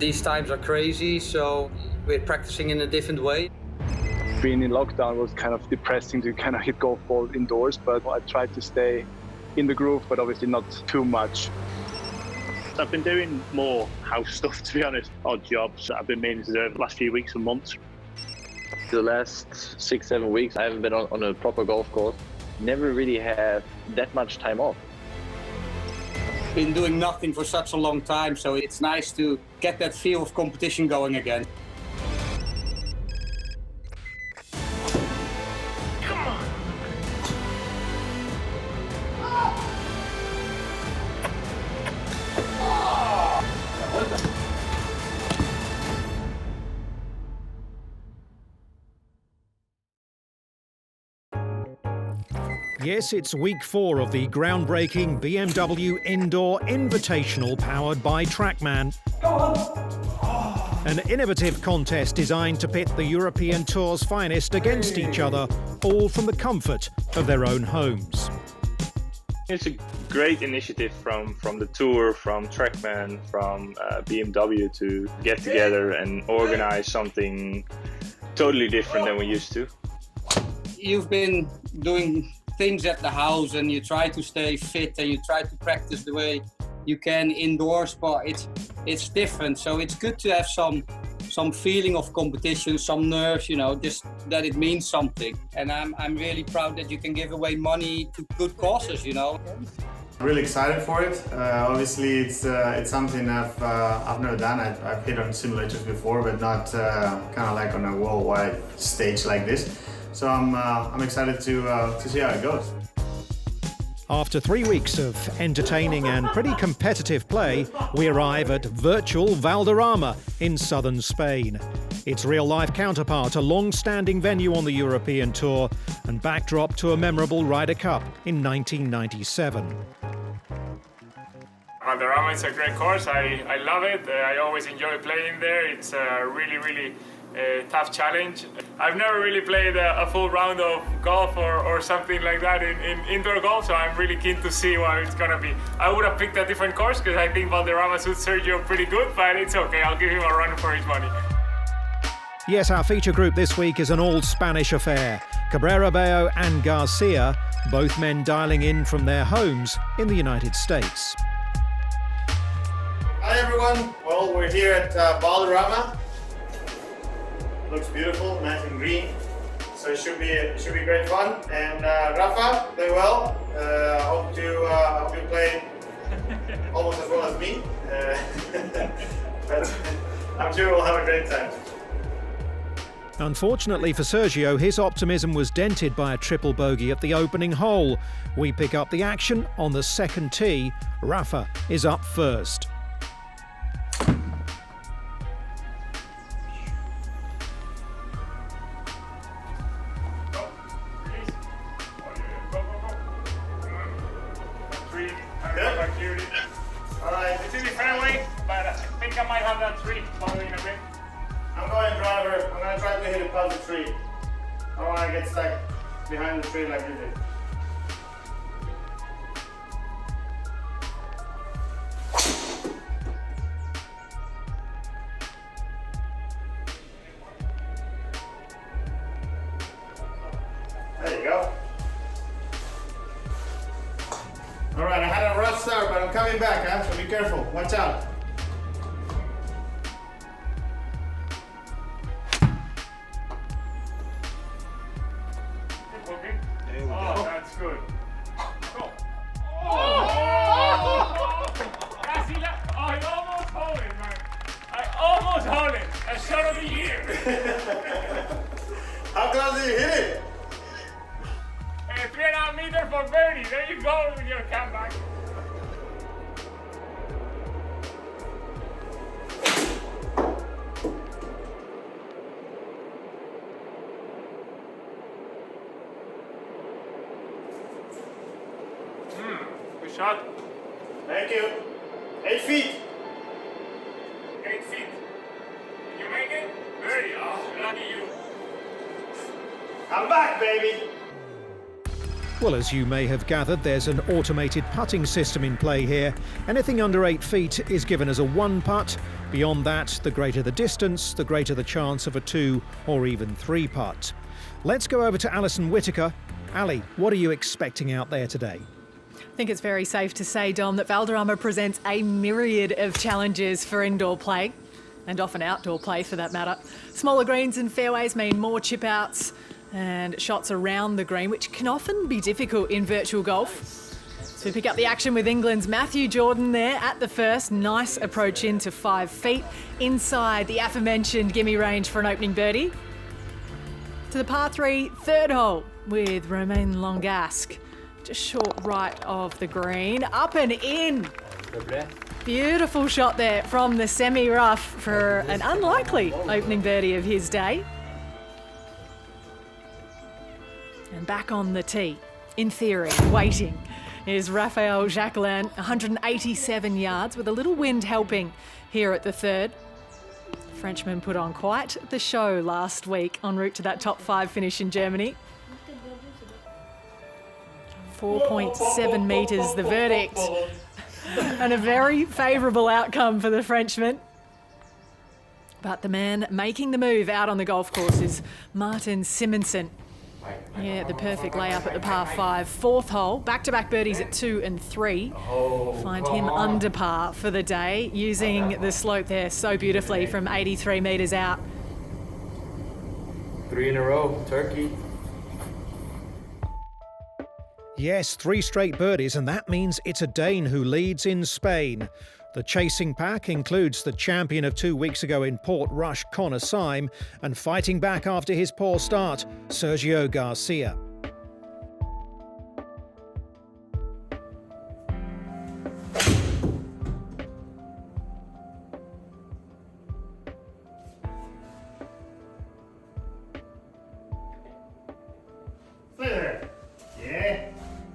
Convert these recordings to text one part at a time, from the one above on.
These times are crazy, so we're practicing in a different way. Being in lockdown was kind of depressing to kind of hit golf balls indoors, but I tried to stay in the groove, but obviously not too much. I've been doing more house stuff, to be honest, odd jobs that I've been meaning to do the last few weeks and months. The last 6-7 weeks, I haven't been on a proper golf course. Never really had that much time off. Been doing nothing for such a long time, so it's nice to get that feel of competition going again. Yes, it's week 4 of the groundbreaking BMW Indoor Invitational powered by TrackMan. Go on! An innovative contest designed to pit the European Tour's finest against each other, all from the comfort of their own homes. It's a great initiative from the Tour, from TrackMan, from BMW to get together and organize something totally different than we used to. You've been doing things at the house and you try to stay fit and you try to practice the way you can indoors, but it's different. So it's good to have some feeling of competition, some nerves, you know, just that it means something. And I'm really proud that you can give away money to good causes, you know. I'm really excited for it. Obviously, it's something I've never done. I've hit on simulators before, but not kind of like on a worldwide stage like this. So I'm excited to see how it goes. After 3 weeks of entertaining and pretty competitive play, we arrive at virtual Valderrama in southern Spain. Its real-life counterpart, a long-standing venue on the European Tour and backdrop to a memorable Ryder Cup in 1997. Valderrama is a great course. I love it. I always enjoy playing there. It's a really tough challenge. I've never really played a full round of golf or something like that in indoor golf, so I'm really keen to see what it's gonna be. I would have picked a different course because I think Valderrama suits Sergio pretty good, but it's okay. I'll give him a run for his money. Yes, our feature group this week is an all-Spanish affair. Cabrera Bello and Garcia, both men dialing in from their homes in the United States. Hi everyone. Well, we're here at Valderrama. Looks beautiful, nice and green. So it should be great fun. And Rafa, very well. Hope you play almost as well as me. But I'm sure we'll have a great time. Unfortunately for Sergio, his optimism was dented by a triple bogey at the opening hole. We pick up the action on the second tee. Rafa is up first. Alright, it's in the fairway, but I think I might have that tree following a bit. I'm going driver. I'm going to try to hit it past the tree. I don't want to get stuck behind the tree like you did. There you go. All right, I had a rough start, but I'm coming back, huh? So be careful. Watch out. Oh, that's good. Go. Oh! I almost hold it, man. I almost hold it. A shot of the year. How close did you hit it? 3.5 meters for birdie. There you go with your comeback. Good shot. Thank you. 8 feet. 8 feet. Did you make it? Birdie. Oh, lucky you. I'm back, baby. Well, as you may have gathered, there's an automated putting system in play here. Anything under 8 feet is given as a 1 putt. Beyond that, the greater the distance, the greater the chance of a 2 or even 3 putt. Let's go over to Alison Whitaker. Ali, what are you expecting out there today? I think it's very safe to say, Dom, that Valderrama presents a myriad of challenges for indoor play, and often outdoor play for that matter. Smaller greens and fairways mean more chip outs and shots around the green, which can often be difficult in virtual golf. So we pick up the action with England's Matthew Jordan there at the first. Nice approach into 5 feet inside the aforementioned gimme range for an opening birdie. To the par 3 third hole with Romain Longasque. Just short right of the green. Up and in. Beautiful shot there from the semi-rough for an unlikely opening birdie of his day. And back on the tee, in theory, waiting, is Raphael Jacquelin, 187 yards with a little wind helping here at the third. Frenchman put on quite the show last week en route to that top 5 finish in Germany. 4.7 metres the verdict. And a very favourable outcome for the Frenchman. But the man making the move out on the golf course is Martin Simonsen. Yeah, the perfect layup at the par 5. 4th hole, back-to-back birdies at 2 and 3. Find him under par for the day, using the slope there so beautifully from 83 metres out. 3 in a row, Turkey. Yes, 3 straight birdies, and that means it's a Dane who leads in Spain. The chasing pack includes the champion of 2 weeks ago in Portrush, Connor Syme, and fighting back after his poor start, Sergio Garcia. Stay there. Yeah.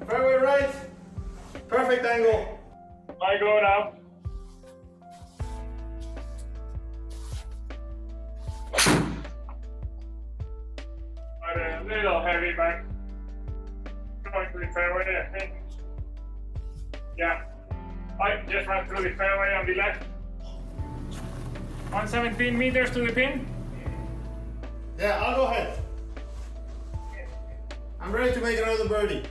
Fairway right. Perfect angle. I go now. A little heavy, but going to the fairway, I think. Yeah. I just ran through the fairway on the left. 117 meters to the pin. Yeah, I'll go ahead. I'm ready to make another birdie.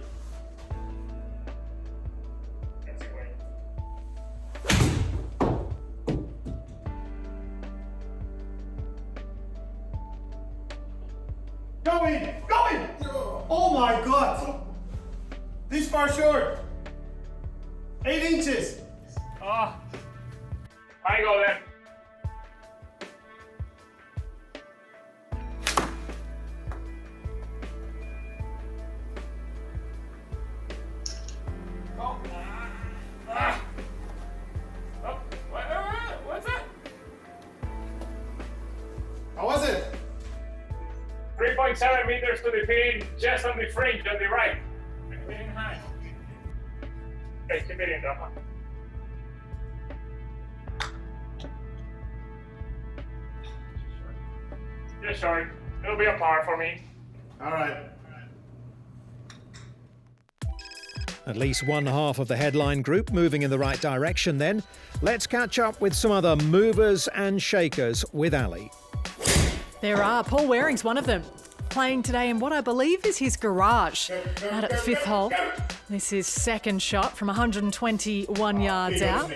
Going! Going! Oh my god! This far short! 8 inches! Oh, I go then. Oh, oh, what's that? How was it? 3.7 meters to the pin, just on the fringe on the right. Hitting high. Okay, keep it in, Rafa. Just short. It'll be a par for me. All right. At least one half of the headline group moving in the right direction then. Let's catch up with some other movers and shakers with Ali. There are. Paul Waring's one of them, playing today in what I believe is his garage out at the 5th hole. This is second shot from 121 yards out.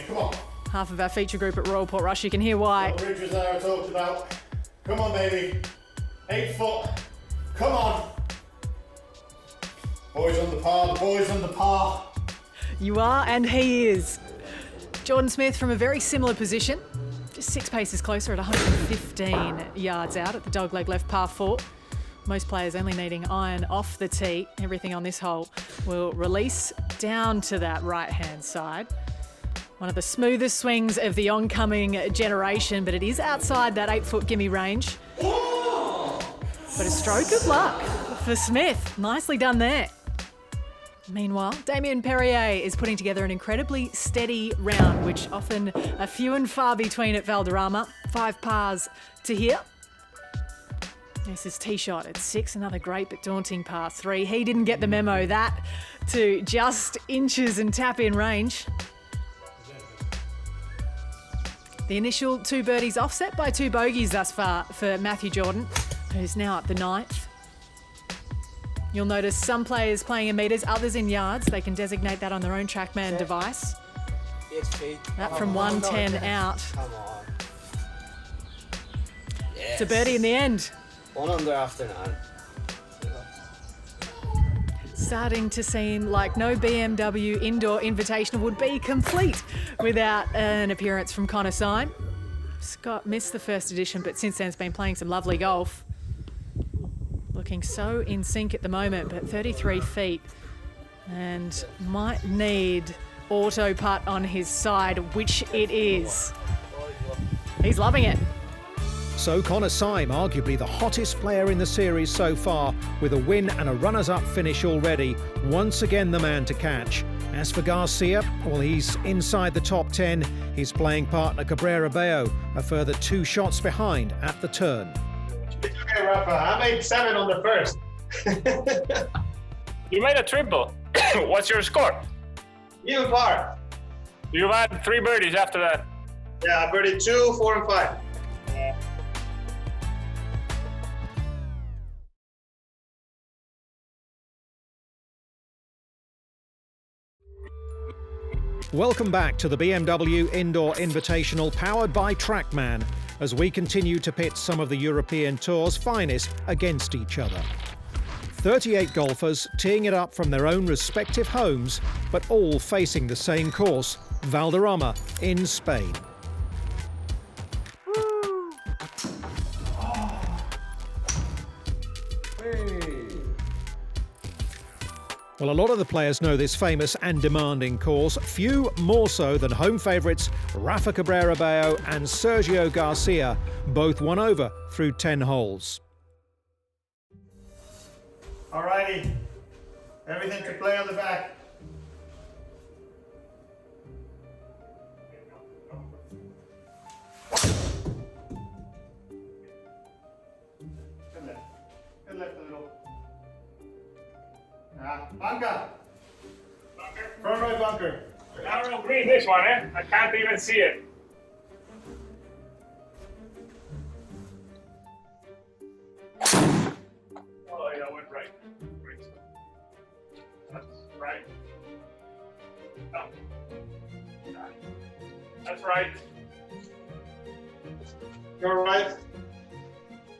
Half of our feature group at Royal Portrush. You can hear why. What Richards and I talked about. Come on, baby. 8 foot. Come on. Boys on the par, the boys on the par. You are, and he is. Jordan Smith from a very similar position. Just 6 paces closer at 115 yards out at the dogleg left par 4. Most players only needing iron off the tee. Everything on this hole will release down to that right-hand side. One of the smoothest swings of the oncoming generation, but it is outside that 8-foot gimme range. But a stroke of luck for Smith. Nicely done there. Meanwhile, Damien Perrier is putting together an incredibly steady round, which often are few and far between at Valderrama. 5 pars to here. This is tee shot at 6, another great but daunting par 3. He didn't get the memo that to just inches and tap in range. The initial 2 birdies offset by 2 bogeys thus far for Matthew Jordan, who's now at the 9th. You'll notice some players playing in metres, others in yards. They can designate that on their own TrackMan device. That from 110 out. Come on. Yes. It's a birdie in the end. 1 under after 9. Starting to seem like no BMW Indoor Invitational would be complete without an appearance from Connor Syme. Scott missed the first edition, but since then has been playing some lovely golf. Looking so in sync at the moment, but 33 feet and might need auto putt on his side, which it is. He's loving it. So Connor Syme, arguably the hottest player in the series so far, with a win and a runners-up finish already, once again the man to catch. As for Garcia, well, he's inside the top 10. His playing partner Cabrera Bello a further 2 shots behind at the turn. It's okay, Rafa. I made 7 on the first. You made a triple. What's your score? Even par. You've had 3 birdies after that. Yeah, birdie 2, 4, and 5. Welcome back to the BMW Indoor Invitational powered by TrackMan as we continue to pit some of the European Tour's finest against each other. 38 golfers teeing it up from their own respective homes, but all facing the same course, Valderrama in Spain. Well, a lot of the players know this famous and demanding course, few more so than home favourites Rafa Cabrera Bello and Sergio Garcia, both won over through 10 holes. Alrighty, everything to play on the back. Good left a little. Bunker. Front right bunker. Narrow green, this one, eh? I can't even see it. Oh, yeah, went right. That's right. Oh. That's right. You're right.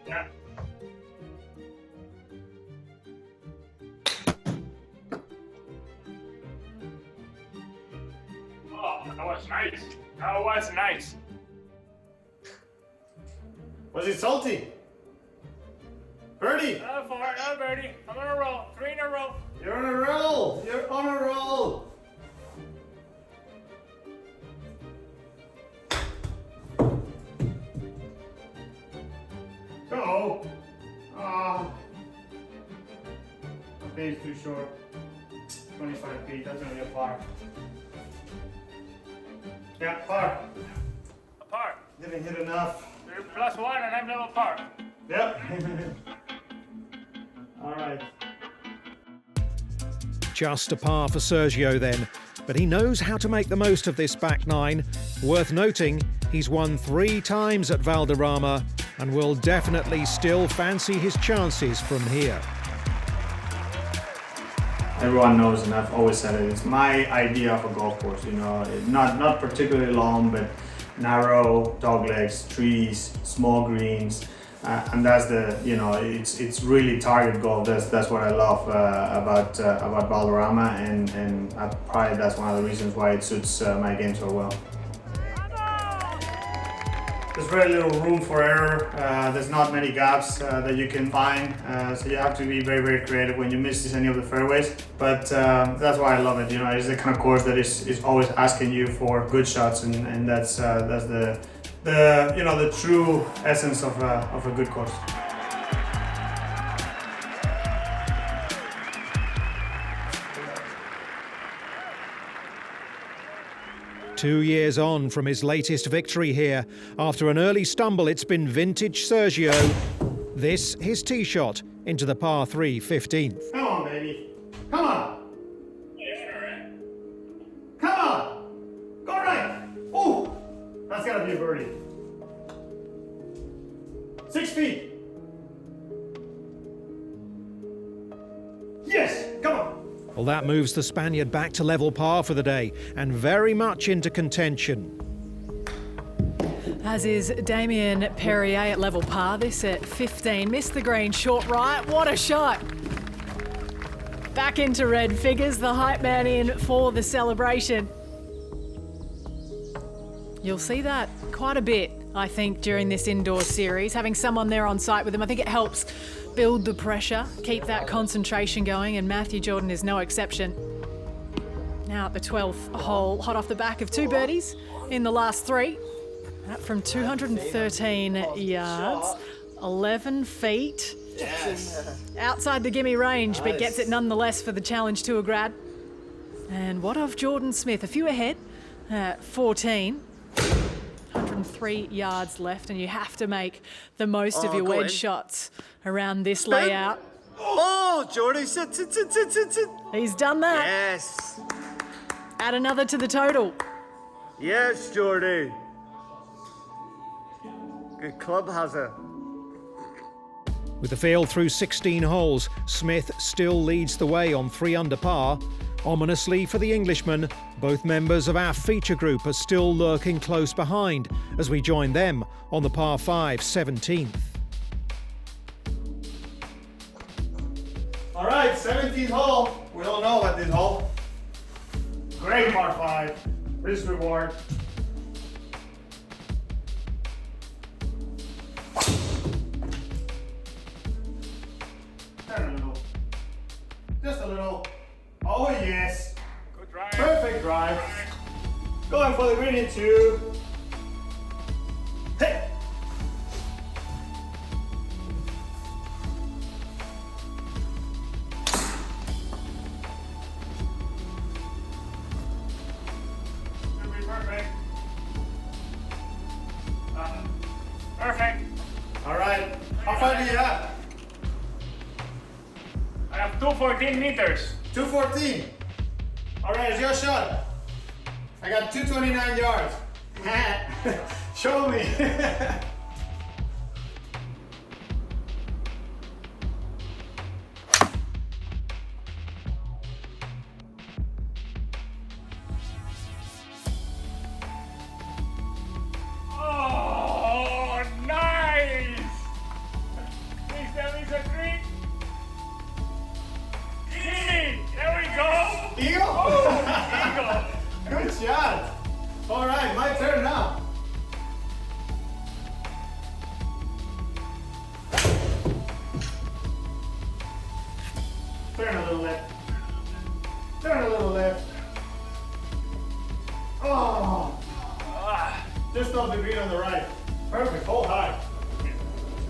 Yeah. Oh, that was nice. That was nice. Was it salty? Birdie. No birdie. I'm on a roll. 3 in a row. You're on a roll. You're on a roll. Go. Ah. The base too short. 25 feet. That's gonna be a par. Yeah, par. A par. Didn't hit enough. You're +1 and I'm level par. Yep. All right. Just a par for Sergio then, but he knows how to make the most of this back nine. Worth noting, he's won 3 times at Valderrama and will definitely still fancy his chances from here. Everyone knows, and I've always said it, it's my idea of a golf course, you know, not particularly long, but narrow, doglegs, trees, small greens, and that's the, you know, it's really target golf. That's what I love about Valderrama, and probably that's one of the reasons why it suits my game so well. There's very little room for error. There's not many gaps that you can find, so you have to be very, very creative when you miss any of the fairways. But that's why I love it. You know, it's the kind of course that is always asking you for good shots, and that's the you know, the true essence of a good course. Two years on from his latest victory here, after an early stumble, it's been vintage Sergio. This his tee shot into the par 3 15th. Come on, baby. Come on. Come on. Go right. Ooh, that's gotta be a birdie. 6 feet. Yes, come on. Well, that moves the Spaniard back to level par for the day and very much into contention. As is Damien Perrier at level par, this at 15. Missed the green, short right. What a shot. Back into red figures, the hype man in for the celebration. You'll see that quite a bit, I think, during this indoor series. Having someone there on site with them, I think it helps build the pressure, keep that concentration going, and Matthew Jordan is no exception. Now at the 12th hole, hot off the back of 2 birdies in the last 3. That from 213 yards, 11 feet. Yes. Outside the gimme range, but gets it nonetheless for the Challenge Tour grad. And what of Jordan Smith? A few ahead at 14. 103 yards left, and you have to make the most of your wedge shots around this layout. Oh, Jordy, sit. He's done that. Yes. Add another to the total. Yes, Jordy. Good club has it. With the field through 16 holes, Smith still leads the way on 3 under par. Ominously for the Englishman, both members of our feature group are still lurking close behind as we join them on the par 5 17th. All right, 17th hole. We all know about this hole. Great par 5. Risk reward. Turn a little. Just a little. Oh yes. Good drive. Perfect drive. Going for the green in 2. Hey. Should be perfect. Perfect. All right. How far do you have? I have 214 meters. 214. All right, it's your shot. I got 229 yards. Show me. Oh, nice! Please tell me it's a green. There we go! Eagle? Oh, eagle! Good shot. All right, my turn now. Turn a little left. Turn a little left. Oh! Just off the green on the right. Perfect, hold high.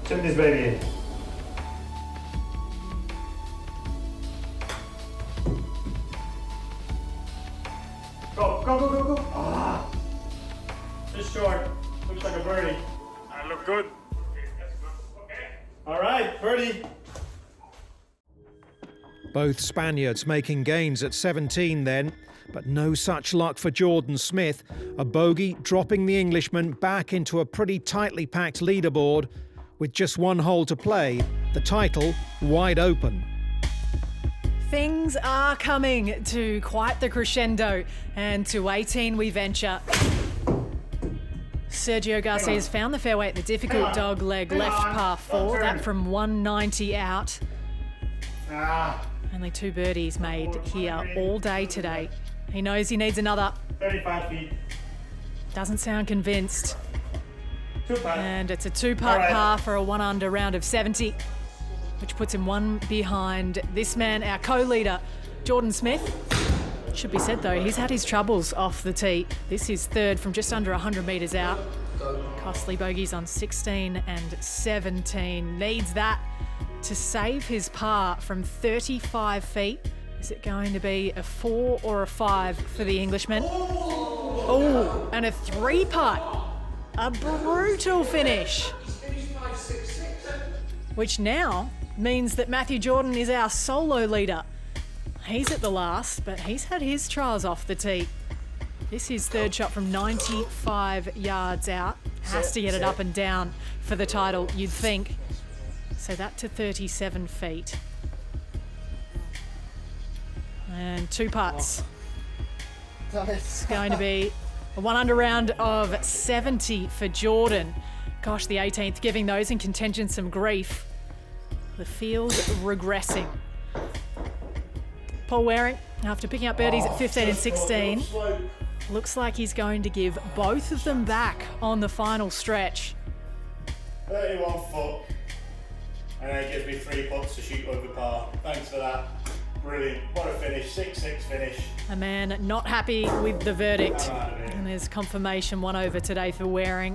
Chip this baby in. Go. Ah. Just short. Looks like a birdie. I look good. All right, birdie. Both Spaniards making gains at 17 then, but no such luck for Jordan Smith. A bogey dropping the Englishman back into a pretty tightly packed leaderboard. With just 1 hole to play, the title wide open. Things are coming to quite the crescendo, and to 18 we venture. Sergio Garcia's found the fairway at the difficult dog leg left par 4, that from 190 out. Only 2 birdies made here all day today. He knows he needs another. 35 feet. Doesn't sound convinced. 2 putt. And it's a 2-putt par for a 1 under round of 70. Which puts him 1 behind this man, our co-leader, Jordan Smith. Should be said though, he's had his troubles off the tee. This is 3rd from just under 100 metres out. Costly bogeys on 16 and 17. Needs that to save his par from 35 feet. Is it going to be a 4 or a 5 for the Englishman? Oh, and a 3-putt. A brutal finish. which now means that Matthew Jordan is our solo leader. He's at the last, but he's had his trials off the tee. This is his third shot from 95 yards out. Has to get it up and down for the title, you'd think. So that to 37 feet. And 2 putts. It's going to be a 1 under round of 70 for Jordan. Gosh, the 18th giving those in contention some grief. The field regressing. Paul Waring, after picking up birdies at 15 and 16, looks like he's going to give both of them back on the final stretch. 31 foot, and then it gives me 3 putts to shoot over par. Thanks for that. Brilliant. What a finish. 6-6 finish. A man not happy with the verdict. And there's confirmation 1 over today for Waring.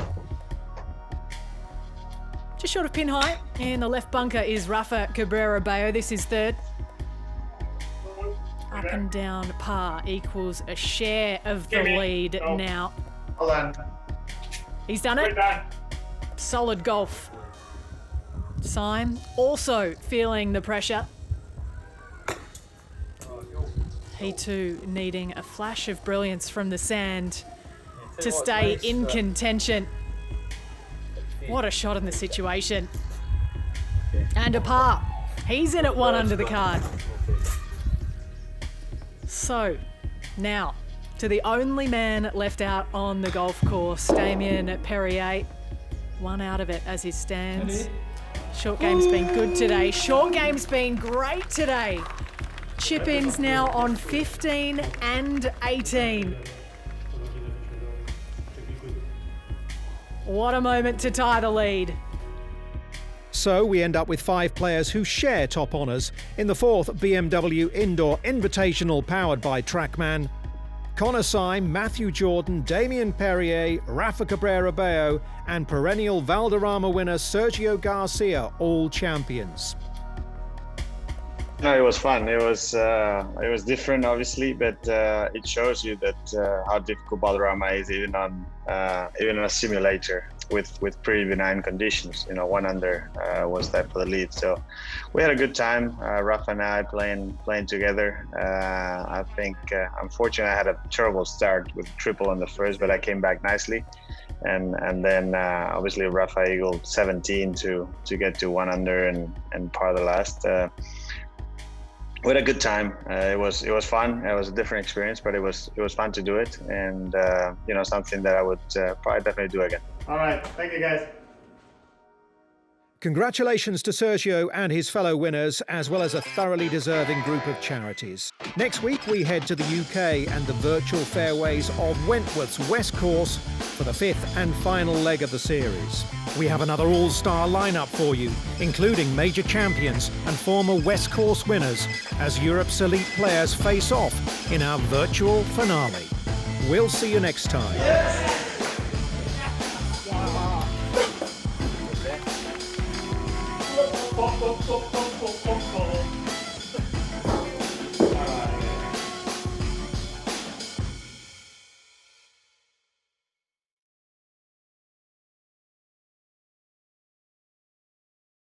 Just short of pin height in the left bunker is Rafa Cabrera-Bello. This is third. Up and down par equals a share of the lead now. Hold on. He's done it. Solid golf. Syme also feeling the pressure. He too needing a flash of brilliance from the sand to stay in contention. What a shot in the situation. And a par. He's in at 1 under the card. So, now to the only man left out on the golf course, Damien Perrier. 1 out of it as he stands. Short game's been good today. Short game's been great today. Chip-ins now on 15 and 18. What a moment to tie the lead. So we end up with 5 players who share top honours in the 4th BMW Indoor Invitational powered by TrackMan. Connor Syme, Matthew Jordan, Damien Perrier, Rafa Cabrera-Bello and perennial Valderrama winner Sergio Garcia, all champions. No, it was fun. It was different, obviously, but it shows you that how difficult Valderrama is, even on a simulator with pretty benign conditions. 1 under was there for the lead, so we had a good time. Rafa and I playing together. I think, unfortunately, I had a terrible start with triple on the first, but I came back nicely, and then obviously Rafa eagled 17 to get to 1 under and par the last. We had a good time. It was fun. It was a different experience, but it was fun to do it, and something that I would probably definitely do again. All right. Thank you, guys. Congratulations to Sergio and his fellow winners, as well as a thoroughly deserving group of charities. Next week, we head to the UK and the virtual fairways of Wentworth's West Course for the 5th and final leg of the series. We have another all-star lineup for you, including major champions and former West Course winners, as Europe's elite players face off in our virtual finale. We'll see you next time. Yes. Pop, pop, pop, pop.